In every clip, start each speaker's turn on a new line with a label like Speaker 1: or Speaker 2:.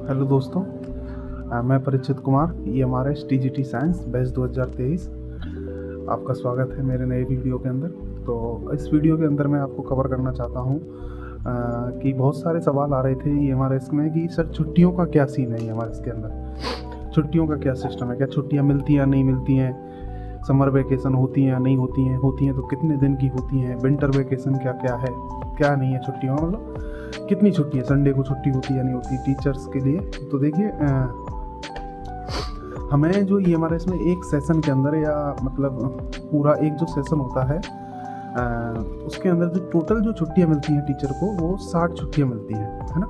Speaker 1: Hello दोस्तों, मैं परिचित Kumar EMRS TGT science batch 2023। आपका स्वागत है मेरे नए वीडियो के अंदर। तो इस वीडियो के अंदर मैं आपको कवर करना चाहता हूँ कि बहुत सारे सवाल आ रहे थे EMRS में कि सर छुट्टियों का क्या सीन है EMRS के अंदर, छुट्टियों का क्या सिस्टम है, क्या छुट्टियाँ मिलती हैं या नहीं मिलती हैं, समर वेकेशन होती हैं या नहीं होती हैं तो कितने दिन की होती हैं, विंटर वेकेशन क्या क्या है, क्या नहीं है छुट्टियों में, मतलब कितनी छुट्टी है, संडे को छुट्टी होती है या नहीं होती टीचर्स के लिए। तो देखिए, हमें जो EMRS में एक सेशन के अंदर या मतलब पूरा एक जो सेशन होता है उसके अंदर जो टोटल जो छुट्टियाँ मिलती हैं टीचर को वो 60 छुट्टियाँ मिलती हैं, है ना।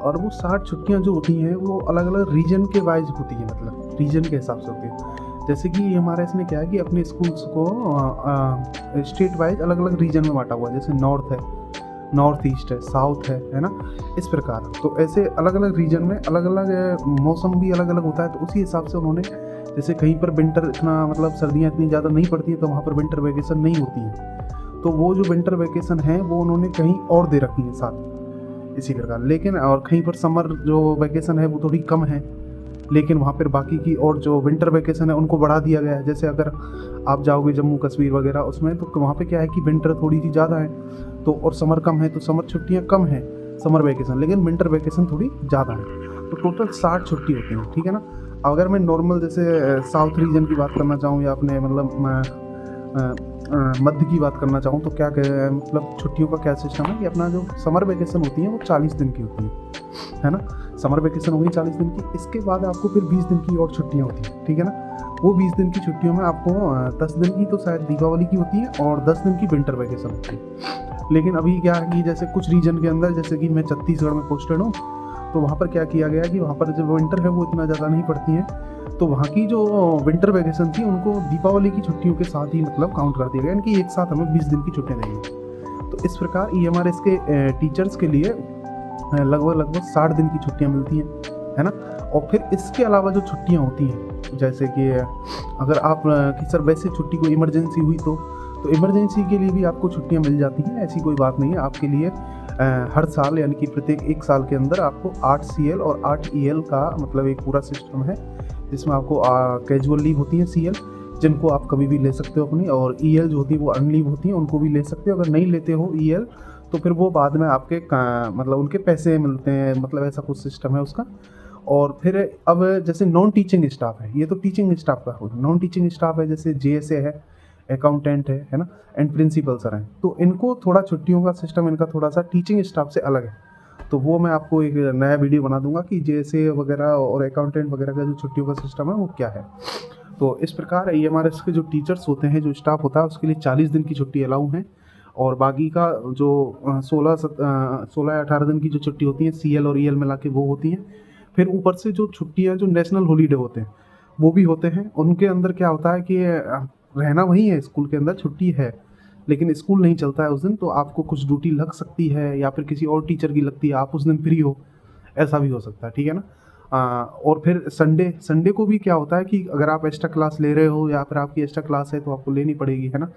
Speaker 1: और वो 60 छुट्टियाँ जो होती हैं वो अलग अलग रीजन के वाइज होती है, मतलब रीजन के हिसाब से होती है। जैसे कि EMRS ने क्या है कि अपने स्कूल्स को स्टेट वाइज अलग अलग रीजन में बांटा हुआ है। जैसे नॉर्थ है, नॉर्थ ईस्ट है, साउथ है ना, इस प्रकार। तो ऐसे अलग अलग रीजन में अलग अलग मौसम भी अलग अलग होता है। तो उसी हिसाब से उन्होंने, जैसे कहीं पर विंटर इतना मतलब सर्दियाँ इतनी ज़्यादा नहीं पड़ती हैं तो वहाँ पर विंटर वेकेशन नहीं होती है, तो वो जो विंटर वेकेशन है वो उन्होंने कहीं और दे रखी है साथ, इसी प्रकार। लेकिन और कहीं पर समर जो वेकेशन है वो थोड़ी कम है, लेकिन वहाँ पर बाकी की और जो विंटर वेकेशन है उनको बढ़ा दिया गया है। जैसे अगर आप जाओगे जम्मू कश्मीर वगैरह उसमें, तो वहाँ पे क्या है कि विंटर थोड़ी सी ज़्यादा है तो, और समर कम है, तो समर छुट्टियाँ कम हैं, समर वेकेशन, लेकिन विंटर वेकेशन थोड़ी ज़्यादा है। तो टोटल 60 छुट्टी होती हैं, ठीक है ना। अगर मैं नॉर्मल जैसे साउथ रीजन की बात करना चाहूँ या अपने मतलब मध्य की बात करना चाहूँ तो क्या मतलब छुट्टियों का क्या सिस्टम है कि अपना जो समर वेकेशन होती है वो 40 दिन की होती है ना। समर वेकेशन होगी 40 दिन की, इसके बाद आपको फिर 20 दिन की और छुट्टियाँ होती हैं, ठीक है ना। वो 20 दिन की छुट्टियों में आपको 10 दिन की तो शायद दीपावली की होती है और 10 दिन की विंटर वेकेशन होती है। लेकिन अभी क्या है कि जैसे कुछ रीजन के अंदर, जैसे कि मैं छत्तीसगढ़ में पोस्टेड हूँ, तो वहाँ पर क्या किया गया कि वहाँ पर जब विंटर है वो इतना ज़्यादा नहीं पड़ती है, तो वहाँ की जो विंटर वेकेशन थी उनको दीपावली की छुट्टियों के साथ ही मतलब काउंट कर दिया गया, यानी कि एक साथ हमें 20 दिन की छुट्टियाँ देंगी। तो इस प्रकार EMRS के टीचर्स के लिए लगभग 60 दिन की छुट्टियाँ मिलती हैं, है ना। और फिर इसके अलावा जो छुट्टियाँ होती हैं, जैसे कि अगर आप कि सर वैसे छुट्टी कोई इमरजेंसी हुई तो इमरजेंसी के लिए भी आपको छुट्टियाँ मिल जाती हैं, ऐसी कोई बात नहीं है। आपके लिए हर साल यानी कि प्रत्येक एक साल के अंदर आपको 8 CL और 8 EL का मतलब एक पूरा सिस्टम है, जिसमें आपको कैजुअल लीव होती है CL, जिनको आप कभी भी ले सकते हो अपनी, और EL जो होती है वो अर्न लीव होती है, उनको भी ले सकते हो। अगर नहीं लेते हो EL तो फिर वो बाद में आपके मतलब उनके पैसे मिलते हैं, मतलब ऐसा कुछ सिस्टम है उसका। और फिर अब जैसे नॉन टीचिंग स्टाफ है, ये तो टीचिंग स्टाफ का हो, नॉन टीचिंग स्टाफ है जैसे JSA है, अकाउंटेंट है ना, एंड प्रिंसिपल सर हैं, तो इनको थोड़ा छुट्टियों का सिस्टम इनका थोड़ा सा टीचिंग स्टाफ से अलग है। तो वो मैं आपको एक नया वीडियो बना दूंगा कि JSA वगैरह और अकाउंटेंट वगैरह का जो छुट्टियों का सिस्टम है वो क्या है। तो इस प्रकार EMRS के जो टीचर्स होते हैं, जो स्टाफ होता है, उसके लिए 40 दिन की छुट्टी अलाउ है, और बाकी का जो 16 या 18 दिन की जो छुट्टी होती है CL और EL मिला के वो होती हैं। फिर ऊपर से जो छुट्टियाँ जो नेशनल हॉलीडे होते हैं वो भी होते हैं। उनके अंदर क्या होता है कि रहना वही है, स्कूल के अंदर छुट्टी है लेकिन स्कूल नहीं चलता है उस दिन, तो आपको कुछ ड्यूटी लग सकती है या फिर किसी और टीचर की लगती है, आप उस दिन फ्री हो, ऐसा भी हो सकता है, ठीक है ना। और फिर संडे को भी क्या होता है कि अगर आप एक्स्ट्रा क्लास ले रहे हो या फिर आपकी एक्स्ट्रा क्लास है तो आपको लेनी पड़ेगी, है ना,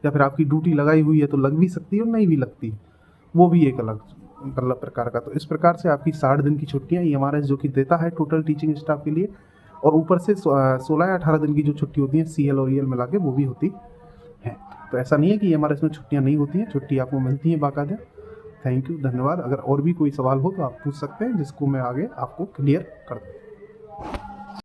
Speaker 1: या फिर आपकी ड्यूटी लगाई हुई है तो लग भी सकती है और नहीं भी लगती, वो भी एक अलग मतलब प्रकार का। तो इस प्रकार से आपकी 60 दिन की छुट्टियाँ EMRS जो कि देता है टोटल टीचिंग स्टाफ के लिए, और ऊपर से 16 या 18 दिन की जो छुट्टी होती है CL और EL मिला के वो भी होती है। तो ऐसा नहीं है कि EMRS में छुट्टियाँ नहीं होती हैं, छुट्टी आपको मिलती है बाकायदा। थैंक यू, धन्यवाद। अगर और भी कोई सवाल हो तो आप पूछ सकते हैं, जिसको मैं आगे आपको क्लियर कर दूँ।